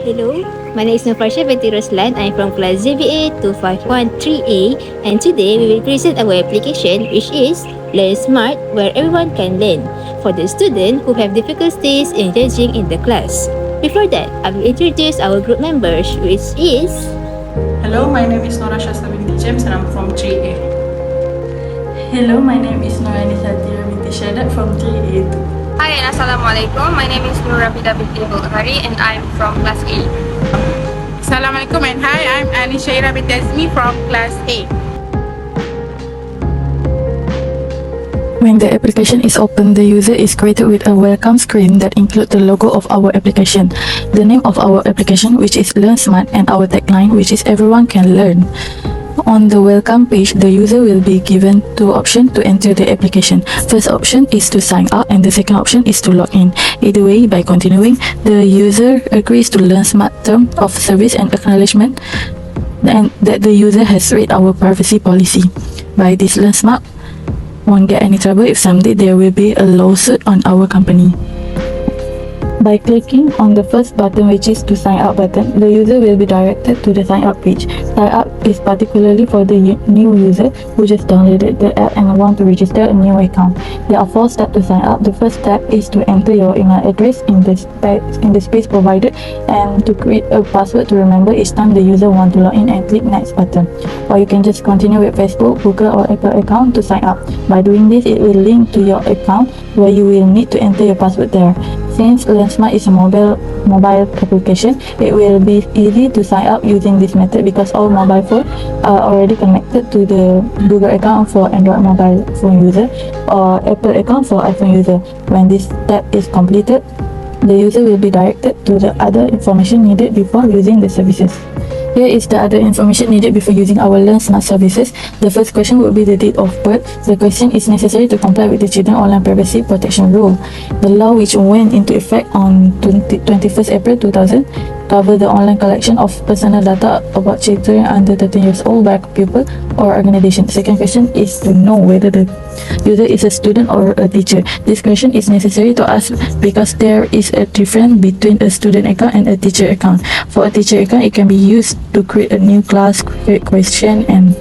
Hello, my name is Nafarsha Binti Roslan. I'm from class ZBA 2513A, and today we will present our application which is Learn Smart, where everyone can learn for the students who have difficulties engaging in the class. Before that, I will introduce our group members, which is Hello, my name is Nora Shasta binti James and I'm from 3A. Hello, my name is Norani Satira binti Shadat from 3A too. Hi and Assalamualaikum. My name is Nur Rafida binti Bulghari and I'm from class A. Assalamualaikum and hi, I'm Ani Shaira binti Azmi from class A. When the application is open, the user is greeted with a welcome screen that includes the logo of our application, the name of our application which is Learn Smart, and our tagline which is Everyone Can Learn. On the welcome page, the user will be given two options to enter the application. First option is to sign up and the second option is to log in. Either way, by continuing, the user agrees to Learn Smart term of service and acknowledgement and that the user has read our privacy policy. By this, Learn Smart won't get any trouble if someday there will be a lawsuit on our company. By clicking on the first button, which is to sign up button, the user will be directed to the sign up page. Sign up is particularly for the new user who just downloaded the app and want to register a new account. There are 4 steps to sign up. The first step is to enter your email address in the space provided and to create a password to remember each time the user wants to log in and click next button. Or you can just continue with Facebook, Google or Apple account to sign up. By doing this, it will link to your account where you will need to enter your password there. Since Learn Smart is a mobile application, it will be easy to sign up using this method because all mobile phones are already connected to the Google account for Android mobile phone user or Apple account for iPhone user. When this step is completed, the user will be directed to the other information needed before using the services. Here is the other information needed before using our Learn Smart services. The first question will be the date of birth. The question is necessary to comply with the Children Online Privacy Protection Rule. The law, which went into effect on 21st April 2000, cover the online collection of personal data about children under 13 years old by a pupil or organization. The second question is to know whether the user is a student or a teacher. This question is necessary to ask because there is a difference between a student account and a teacher account. For a teacher account, it can be used to create a new class, create question and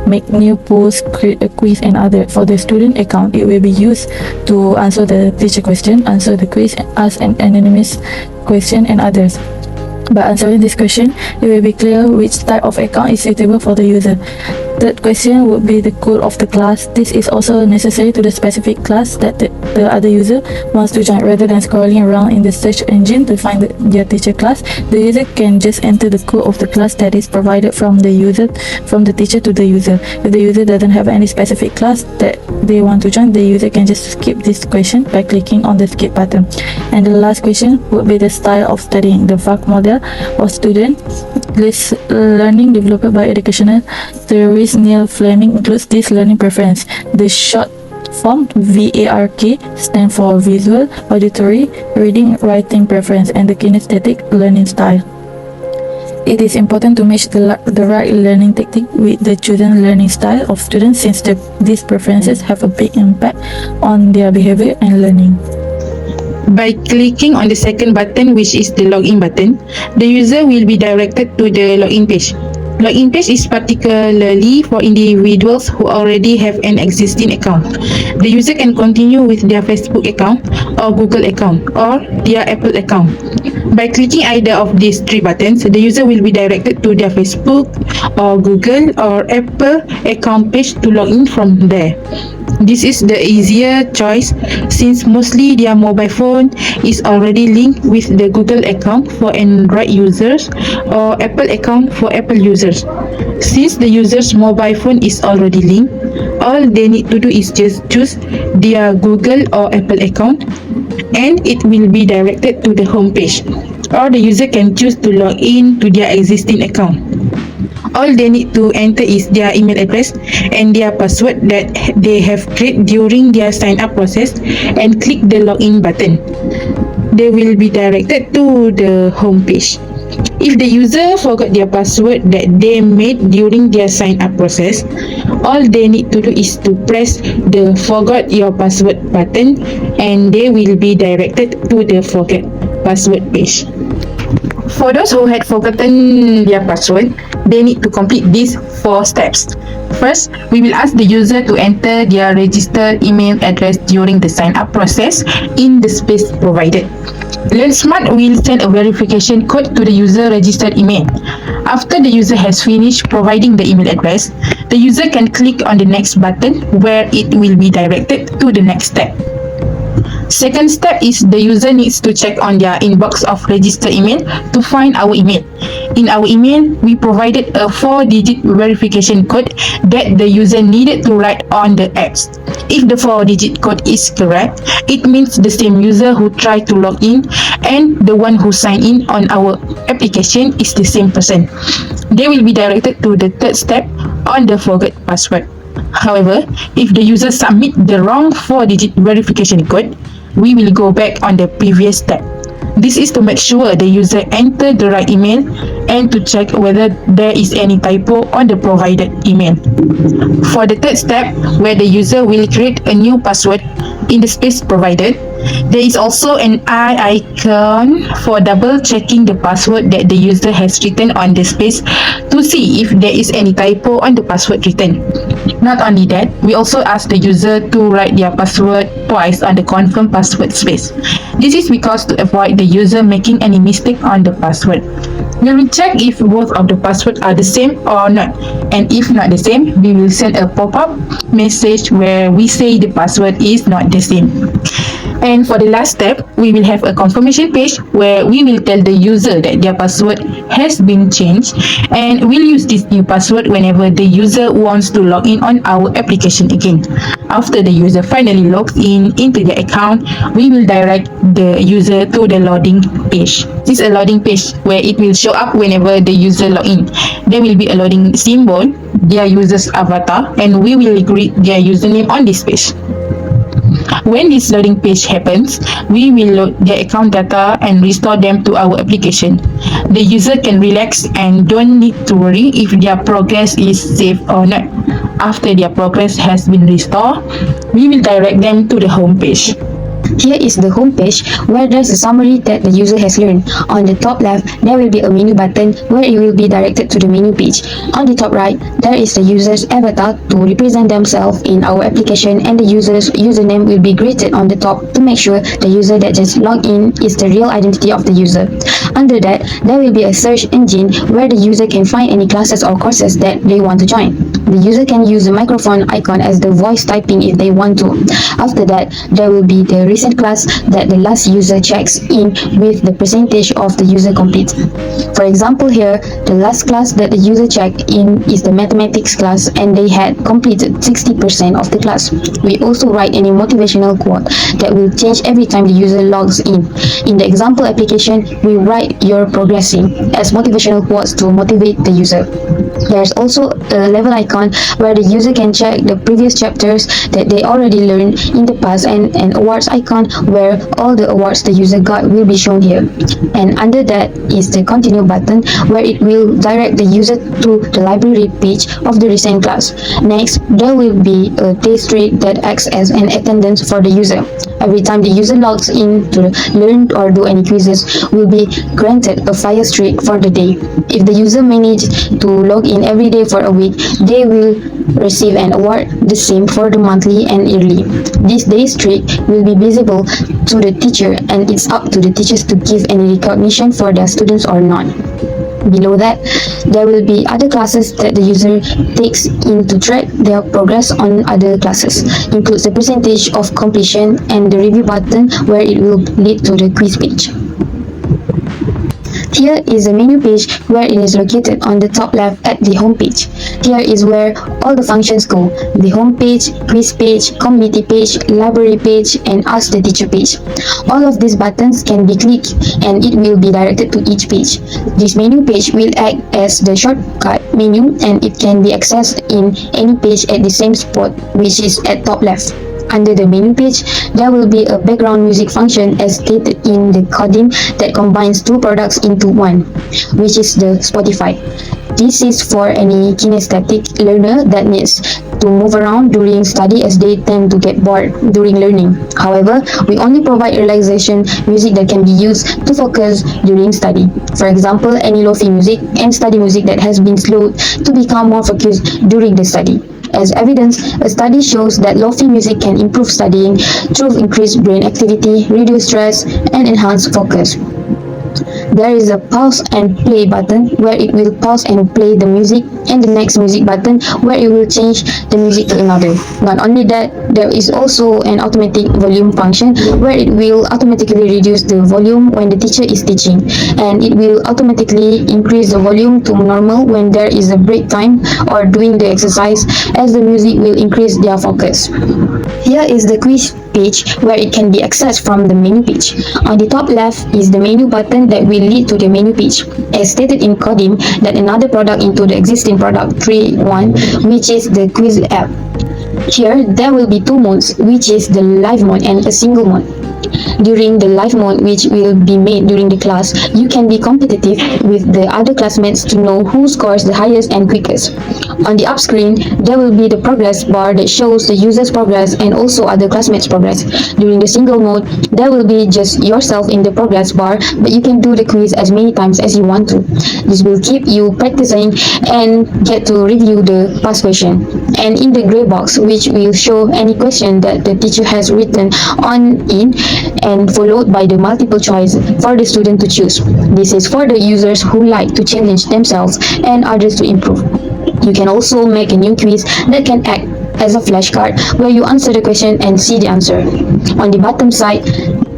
make new posts, create a quiz and other. For the student account, it will be used to answer the teacher question, answer the quiz, ask an anonymous question and others. By answering this question, it will be clear which type of account is suitable for the user. Third question would be the code of the class. This is also necessary to the specific class that the other user wants to join. Rather than scrolling around in the search engine to find their teacher class, the user can just enter the code of the class that is provided from the teacher to the user. If the user doesn't have any specific class that they want to join, the user can just skip this question by clicking on the skip button. And the last question would be the style of studying. The FAQ model or student learning developed by educational theorist Neil Fleming includes this learning preference. The short form VARK stands for visual, auditory, reading, writing preference, and the kinesthetic learning style. It is important to match the right learning technique with the chosen learning style of students since these preferences have a big impact on their behavior and learning. By clicking on the second button, which is the login button, the user will be directed to the login page. Login page is particularly for individuals who already have an existing account. The user can continue with their Facebook account or Google account or their Apple account. By clicking either of these 3 buttons, the user will be directed to their Facebook or Google or Apple account page to log in from there. This is the easier choice since mostly their mobile phone is already linked with the Google account for Android users or Apple account for Apple users. Since the user's mobile phone is already linked, all they need to do is just choose their Google or Apple account and it will be directed to the home page, or the user can choose to log in to their existing account. All they need to enter is their email address and their password that they have created during their sign up process and click the login button. They will be directed to the home page. If the user forgot their password that they made during their sign up process, all they need to do is to press the forgot your password button and they will be directed to the forget password page. For those who had forgotten their password, they need to complete these 4 steps. First, we will ask the user to enter their registered email address during the sign up process in the space provided. LearnSmart will send a verification code to the user registered email. After the user has finished providing the email address, the user can click on the next button where it will be directed to the next step. Second step is the user needs to check on their inbox of registered email to find our email. In our email, we provided a 4-digit verification code that the user needed to write on the apps. If the 4-digit code is correct, it means the same user who tried to log in and the one who signed in on our application is the same person. They will be directed to the third step on the forget password. However, if the user submit the wrong 4-digit verification code, we will go back on the previous step. This is to make sure the user entered the right email and to check whether there is any typo on the provided email. For the third step, where the user will create a new password in the space provided, there is also an eye icon for double checking the password that the user has written on the space to see if there is any typo on the password written. Not only that, we also ask the user to write their password twice on the confirm password space. This is because to avoid the user making any mistake on the password. We will check if both of the passwords are the same or not, and if not the same, we will send a pop-up message where we say the password is not the same. And for the last step, we will have a confirmation page where we will tell the user that their password has been changed, and we'll use this new password whenever the user wants to log in on our application again. After the user finally logs in into their account, we will direct the user to the loading page. This is a loading page where it will show up whenever the user log in. There will be a loading symbol, their user's avatar, and we will greet their username on this page. When this loading page happens, we will load their account data and restore them to our application. The user can relax and don't need to worry if their progress is safe or not. After their progress has been restored, we will direct them to the home page. Here is the home page where there's a summary that the user has learned. On the top left, there will be a menu button where it will be directed to the menu page. On the top right, there is the user's avatar to represent themselves in our application, and the user's username will be greeted on the top to make sure the user that just logged in is the real identity of the user. Under that, there will be a search engine where the user can find any classes or courses that they want to join. The user can use the microphone icon as the voice typing if they want to. After that, there will be the recent class that the last user checks in with the percentage of the user complete. For example here, the last class that the user checked in is the mathematics class and they had completed 60% of the class. We also write any motivational quote that will change every time the user logs in. In the example application, we write "you're progressing" as motivational quotes to motivate the user. There's also a level icon where the user can check the previous chapters that they already learned in the past, and an awards icon where all the awards the user got will be shown here. And under that is the continue button where it will direct the user to the library page of the recent class. Next, there will be a day streak that acts as an attendance for the user. Every time the user logs in to learn or do any quizzes, will be granted a fire streak for the day. If the user managed to log in every day for a week, they will receive an award, the same for the monthly and yearly. This day streak will be visible to the teacher, and it's up to the teachers to give any recognition for their students or not. Below that, there will be other classes that the user takes in to track their progress on other classes. Includes the percentage of completion and the review button where it will lead to the quiz page. Here is the menu page where it is located on the top left at the home page. Here is where all the functions go: the home page, quiz page, community page, library page, and ask the teacher page. All of these buttons can be clicked and it will be directed to each page. This menu page will act as the shortcut menu and it can be accessed in any page at the same spot, which is at top left. Under the menu page, there will be a background music function as stated in the coding that combines two products into one, which is the Spotify. This is for any kinesthetic learner that needs to move around during study as they tend to get bored during learning. However, we only provide relaxation music that can be used to focus during study. For example, any lofi music and study music that has been slowed to become more focused during the study. As evidence, a study shows that lofi music can improve studying through increased brain activity, reduce stress, and enhance focus. There is a pause and play button where it will pause and play the music, and the next music button where it will change the music to another. Not only that, there is also an automatic volume function where it will automatically reduce the volume when the teacher is teaching, and it will automatically increase the volume to normal when there is a break time or doing the exercise, as the music will increase their focus. Here is the quiz page where it can be accessed from the menu page. On the top left is the menu button that will lead to the menu page. As stated in Codim, that another product into the existing product 3.1, which is the quiz app. Here, there will be two modes, which is the live mode and a single mode. During the live mode, which will be made during the class, you can be competitive with the other classmates to know who scores the highest and quickest. On the up screen, there will be the progress bar that shows the user's progress and also other classmates' progress. During the single mode, there will be just yourself in the progress bar, but you can do the quiz as many times as you want to. This will keep you practicing and get to review the past question. And in the gray box, which will show any question that the teacher has written on in, and followed by the multiple choice for the student to choose. This is for the users who like to challenge themselves and others to improve. You can also make a new quiz that can act as a flashcard where you answer the question and see the answer. On the bottom side,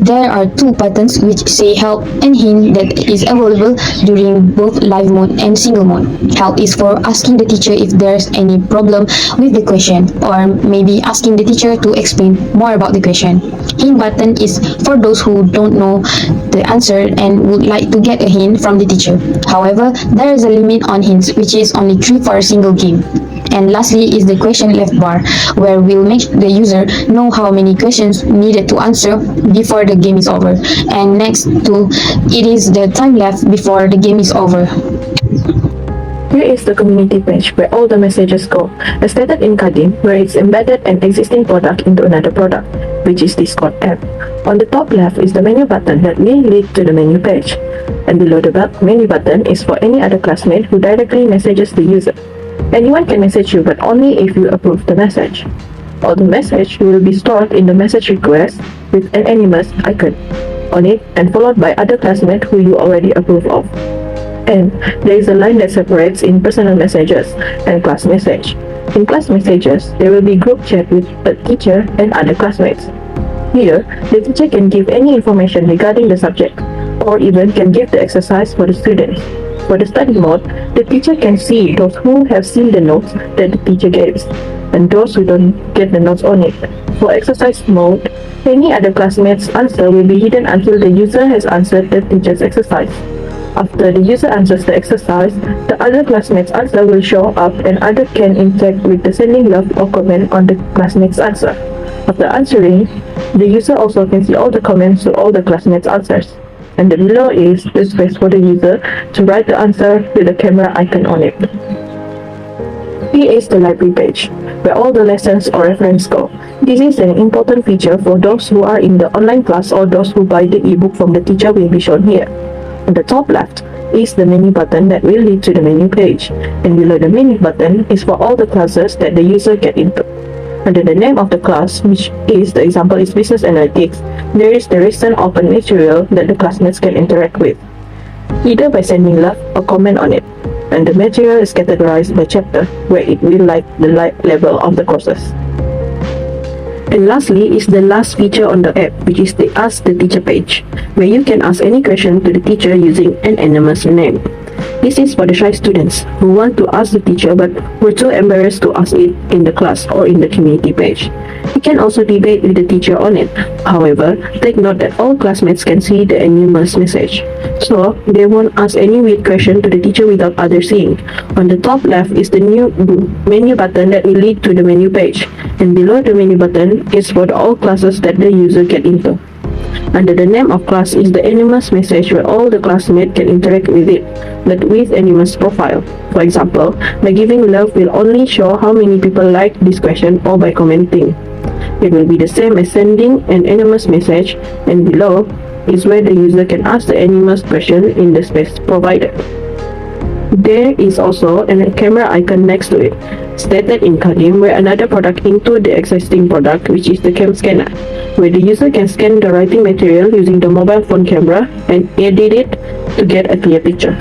there are two buttons which say help and hint that is available during both live mode and single mode. Help is for asking the teacher if there's any problem with the question, or maybe asking the teacher to explain more about the question. Hint button is for those who don't know the answer and would like to get a hint from the teacher. However, there is a limit on hints, which is only 3 for a single game. And lastly is the question left bar, where we'll make the user know how many questions needed to answer before the game is over. And next to it is the time left before the game is over. Here is the community page where all the messages go, as stated in Kadim, where it's embedded an existing product into another product, which is Discord app. On the top left is the menu button that will lead to the menu page. And below the menu button is for any other classmate who directly messages the user. Anyone can message you, but only if you approve the message. All the message will be stored in the message request with an animus icon on it and followed by other classmates who you already approve of. And there is a line that separates in personal messages and class message. In class messages, there will be group chat with the teacher and other classmates. Here, the teacher can give any information regarding the subject, or even can give the exercise for the students. For the study mode, the teacher can see those who have seen the notes that the teacher gives, and those who don't get the notes on it. For exercise mode, any other classmate's answer will be hidden until the user has answered the teacher's exercise. After the user answers the exercise, the other classmate's answer will show up and others can interact with the sending love or comment on the classmate's answer. After answering, the user also can see all the comments to all the classmates' answers. And below is the space for the user to write the answer with the camera icon on it. Here is the library page, where all the lessons or reference go. This is an important feature for those who are in the online class or those who buy the ebook from the teacher will be shown here. On the top left is the menu button that will lead to the menu page, and below the menu button is for all the classes that the user get into. Under the name of the class, which is, the example is Business Analytics, there is the recent open material that the classmates can interact with, either by sending love or comment on it. And the material is categorized by chapter, where it will like the level of the courses. And lastly is the last feature on the app, which is the Ask the Teacher page, where you can ask any question to the teacher using an anonymous name. This is for the shy students who want to ask the teacher but were too embarrassed to ask it in the class or in the community page. You can also debate with the teacher on it. However, take note that all classmates can see the anonymous message, so they won't ask any weird question to the teacher without others seeing. On the top left is the new menu button that will lead to the menu page, and below the menu button is for all classes that the user get into. Under the name of class is the Animus message where all the classmates can interact with it, but with Animus profile. For example, by giving love will only show how many people like this question or by commenting. It will be the same as sending an Animus message, and below is where the user can ask the Animus question in the space provided. There is also a camera icon next to it, stated in Kadim, where another product into the existing product, which is the cam scanner, where the user can scan the writing material using the mobile phone camera and edit it to get a clear picture.